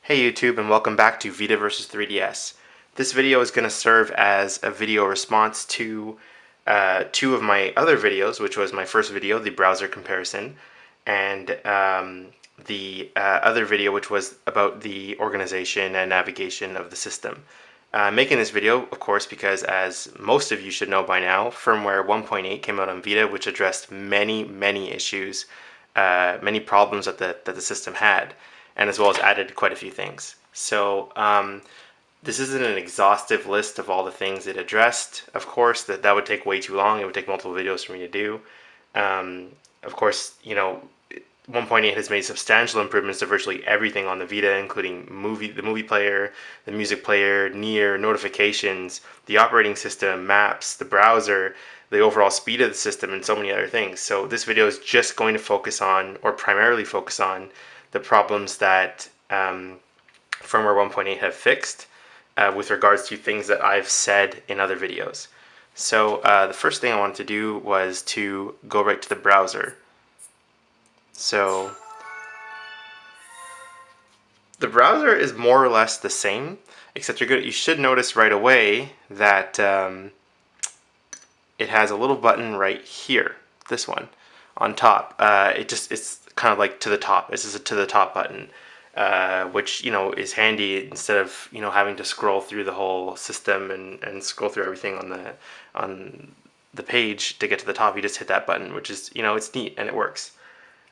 Hey YouTube, and welcome back to Vita versus 3DS. This video is going to serve as a video response to two of my other videos, which was my first video, the browser comparison, and the other video, which was about the organization and navigation of the system. Making this video, of course, because as most of you should know by now, Firmware 1.8 came out on Vita, which addressed many issues, many problems that the system had, and as well as added quite a few things. So this isn't an exhaustive list of all the things it addressed. Of course, that would take way too long. It would take multiple videos for me to do. Of course, 1.8 has made substantial improvements to virtually everything on the Vita, including the movie player, the music player, near notifications, the operating system, maps, the browser, the overall speed of the system, and so many other things. So this video is just going to focus on, or primarily focus on, the problems that Firmware 1.8 have fixed with regards to things that I've said in other videos. So the first thing I wanted to do was to go right to the browser. So the browser is more or less the same, except you should notice right away that it has a little button right here, this one, on top. It's kind of like to the top. This is a to the top button, which is handy instead of having to scroll through the whole system and scroll through everything on the page to get to the top. You just hit that button, which is it's neat and it works.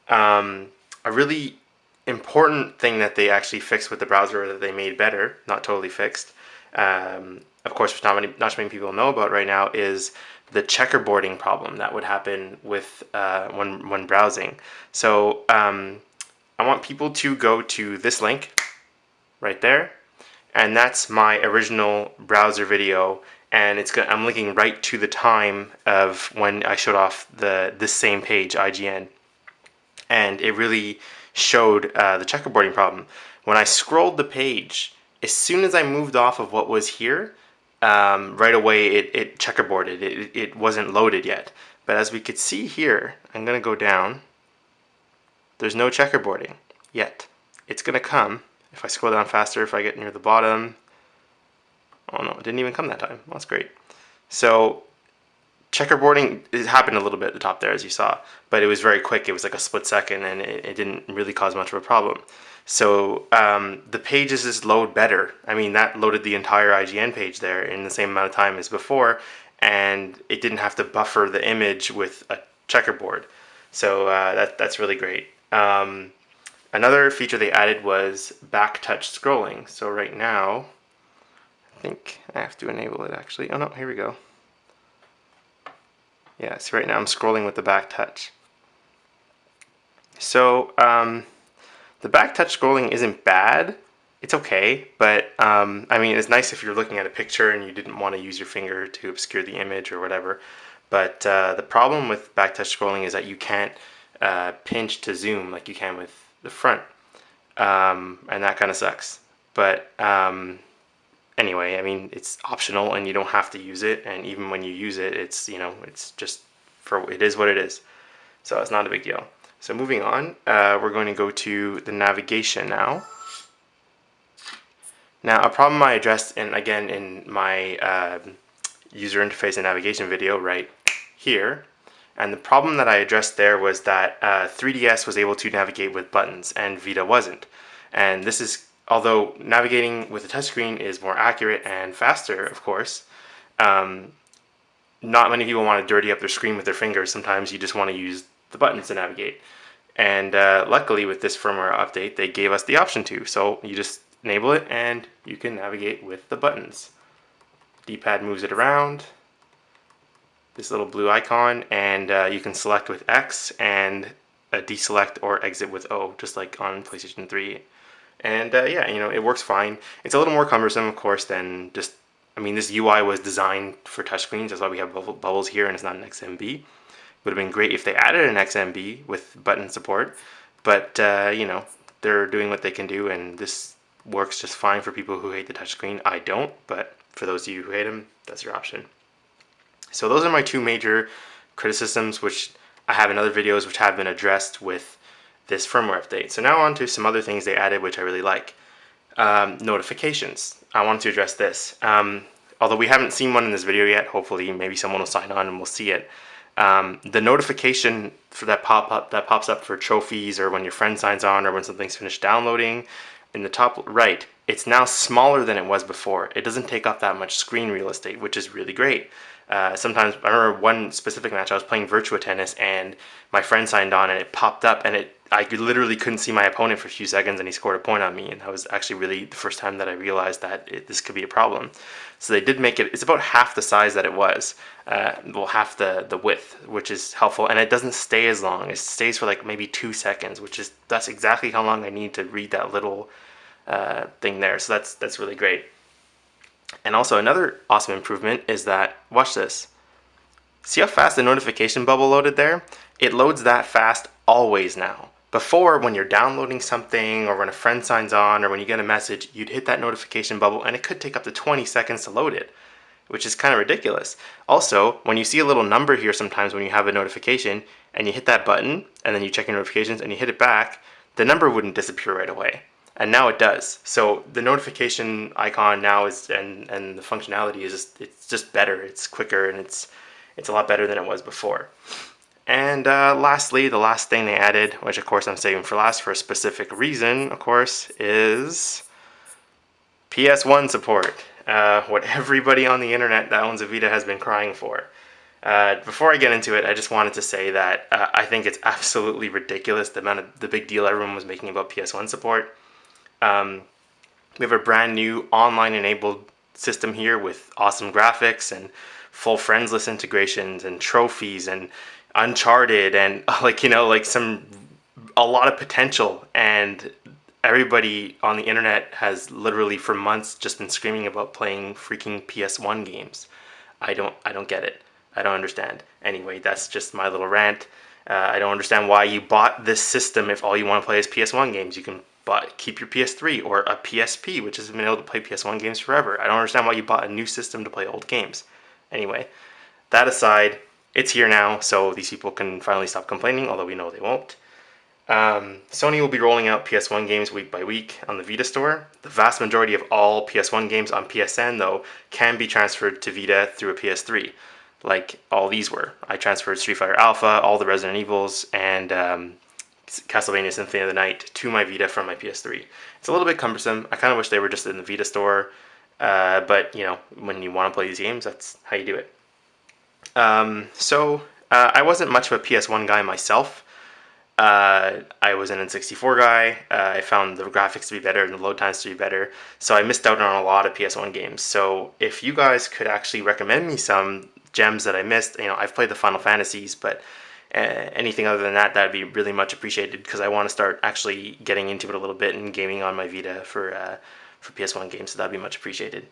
A really important thing that they actually fixed with the browser, that they made better, not totally fixed, of course, which not too many people know about right now, is the checkerboarding problem that would happen with when browsing. So I want people to go to this link right there, and that's my original browser video, and I'm linking right to the time of when I showed off this same page, IGN, and it really showed the checkerboarding problem. When I scrolled the page, as soon as I moved off of what was here, right away it checkerboarded. It wasn't loaded yet. But as we could see here, I'm going to go down. There's no checkerboarding yet. It's going to come. If I scroll down faster, if I get near the bottom. Oh no, it didn't even come that time. Well, that's great. So checkerboarding, it happened a little bit at the top there, as you saw, but it was very quick. It was like a split second, and it didn't really cause much of a problem. So the pages just load better. I mean, that loaded the entire IGN page there in the same amount of time as before, and it didn't have to buffer the image with a checkerboard. So that's really great. Another feature they added was back touch scrolling. So right now, I think I have to enable it actually. Oh no, here we go. Yeah, so right now I'm scrolling with the back touch. So the back touch scrolling isn't bad. It's okay, but I mean, it's nice if you're looking at a picture and you didn't want to use your finger to obscure the image or whatever. But the problem with back touch scrolling is that you can't pinch to zoom like you can with the front, and that kind of sucks. But anyway, I mean, it's optional and you don't have to use it, and even when you use it, it's it's just it is what it is. So it's not a big deal. So moving on, we're going to go to the navigation now. Now, a problem I addressed again in my user interface and navigation video right here, and the problem that I addressed there was that 3DS was able to navigate with buttons and Vita wasn't. And this is, although navigating with a touchscreen is more accurate and faster, of course, not many people want to dirty up their screen with their fingers. Sometimes you just want to use the buttons to navigate. And luckily with this firmware update, they gave us the option to. So you just enable it and you can navigate with the buttons. D-pad moves it around, this little blue icon, and you can select with X and deselect or exit with O, just like on PlayStation 3. And yeah, it works fine. It's a little more cumbersome, of course, than just, I mean, this UI was designed for touchscreens. That's why we have bubbles here and it's not an XMB. Would have been great if they added an XMB with button support, but they're doing what they can do, and this works just fine for people who hate the touchscreen. I don't, but for those of you who hate them, that's your option. So those are my two major criticisms, which I have in other videos which have been addressed with this firmware update. So now on to some other things they added which I really like. Notifications. I wanted to address this. Although we haven't seen one in this video yet, hopefully maybe someone will sign on and we'll see it. The notification for that pops up for trophies, or when your friend signs on, or when something's finished downloading, in the top right, it's now smaller than it was before. It doesn't take up that much screen real estate, which is really great. Sometimes, I remember one specific match, I was playing Virtua Tennis and my friend signed on and it popped up, and I literally couldn't see my opponent for a few seconds, and he scored a point on me, and that was actually really the first time that I realized that this could be a problem. So they did make it, it's about half the size that it was, well, half the width, which is helpful, and it doesn't stay as long. It stays for like maybe 2 seconds, that's exactly how long I need to read that little thing there. So that's really great. And also another awesome improvement is that, watch this. See how fast the notification bubble loaded there? It loads that fast always now. Before, when you're downloading something, or when a friend signs on, or when you get a message, you'd hit that notification bubble and it could take up to 20 seconds to load it, which is kind of ridiculous. Also, when you see a little number here sometimes when you have a notification and you hit that button and then you check your notifications and you hit it back, the number wouldn't disappear right away. And now it does. So the notification icon now is, and the functionality is it's just better. It's quicker, and it's a lot better than it was before. And lastly, the last thing they added, which of course I'm saving for last for a specific reason, of course, is PS1 support. What everybody on the internet that owns a Vita has been crying for. Before I get into it, I just wanted to say that I think it's absolutely ridiculous the big deal everyone was making about PS1 support. We have a brand new online enabled system here with awesome graphics and full friends list integrations and trophies and Uncharted and a lot of potential, and everybody on the internet has literally for months just been screaming about playing freaking PS1 games. I don't get it. I don't understand. Anyway, that's just my little rant. I don't understand why you bought this system if all you want to play is PS1 games. You can keep your PS3 or a PSP, which has been able to play PS1 games forever. I don't understand why you bought a new system to play old games. Anyway, that aside, it's here now, so these people can finally stop complaining, although we know they won't. Sony will be rolling out PS1 games week by week on the Vita store. The vast majority of all PS1 games on PSN, though, can be transferred to Vita through a PS3, like all these were. I transferred Street Fighter Alpha, all the Resident Evils, and Castlevania Symphony of the Night to my Vita from my PS3. It's a little bit cumbersome. I kind of wish they were just in the Vita store, but you know, when you want to play these games, that's how you do it. I wasn't much of a PS1 guy myself. I was an N64 guy. I found the graphics to be better and the load times to be better, so I missed out on a lot of PS1 games. So if you guys could actually recommend me some gems that I missed, you know, I've played the Final Fantasies, but anything other than that, that'd be really much appreciated, because I want to start actually getting into it a little bit and gaming on my Vita for PS1 games, so that'd be much appreciated.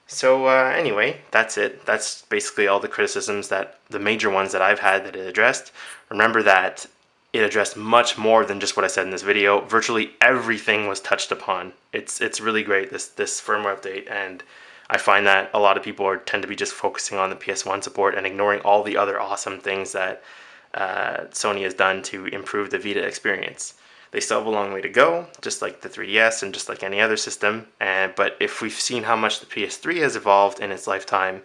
So anyway, that's it. That's basically all the criticisms, the major ones that I've had that it addressed. Remember that it addressed much more than just what I said in this video. Virtually everything was touched upon. It's really great, this firmware update, and I find that a lot of people tend to be just focusing on the PS1 support and ignoring all the other awesome things that Sony has done to improve the Vita experience. They still have a long way to go, just like the 3DS and just like any other system. But if we've seen how much the PS3 has evolved in its lifetime,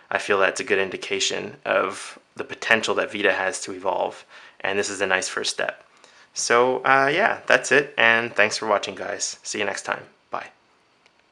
I feel that's a good indication of the potential that Vita has to evolve. And this is a nice first step. So yeah, that's it. And thanks for watching, guys. See you next time. Bye.